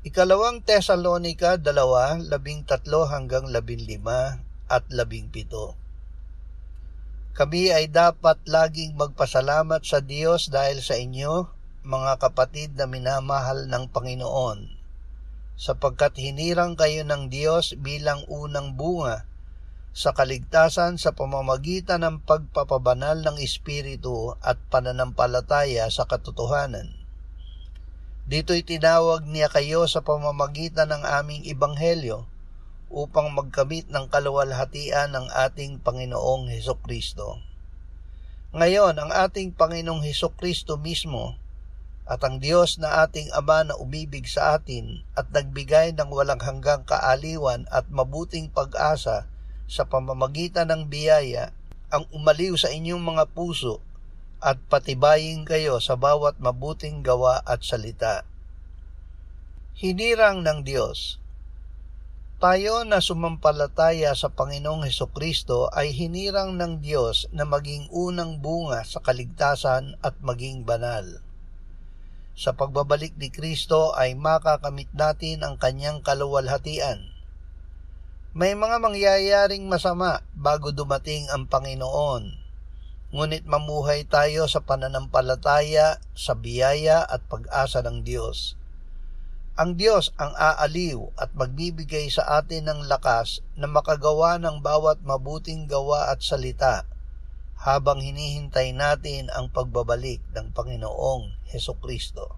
Ikalawang Tesalonica 2:13-15 at 17. Kami ay dapat laging magpasalamat sa Diyos dahil sa inyo, mga kapatid na minamahal ng Panginoon, sapagkat hinirang kayo ng Diyos bilang unang bunga sa kaligtasan sa pamamagitan ng pagpapabanal ng Espiritu at pananampalataya sa katotohanan. Dito'y tinawag niya kayo sa pamamagitan ng aming Ebanghelyo upang magkamit ng kaluwalhatian ng ating Panginoong Hesukristo. Ngayon, ang ating Panginoong Hesukristo mismo at ang Diyos na ating Ama na umibig sa atin at nagbigay ng walang hanggang kaaliwan at mabuting pag-asa sa pamamagitan ng biyaya, ang umaliw sa inyong mga puso at patibayin kayo sa bawat mabuting gawa at salita. Hinirang ng Diyos. Tayo na sumampalataya sa Panginoong Hesukristo ay hinirang ng Diyos na maging unang bunga sa kaligtasan at maging banal. Sa pagbabalik ni Kristo ay makakamit natin ang kanyang kaluwalhatian. May mga mangyayaring masama bago dumating ang Panginoon. Ngunit mamuhay tayo sa pananampalataya, sa biyaya at pag-asa ng Diyos. Ang Diyos ang aaliw at magbibigay sa atin ng lakas na makagawa ng bawat mabuting gawa at salita habang hinihintay natin ang pagbabalik ng Panginoong Hesukristo.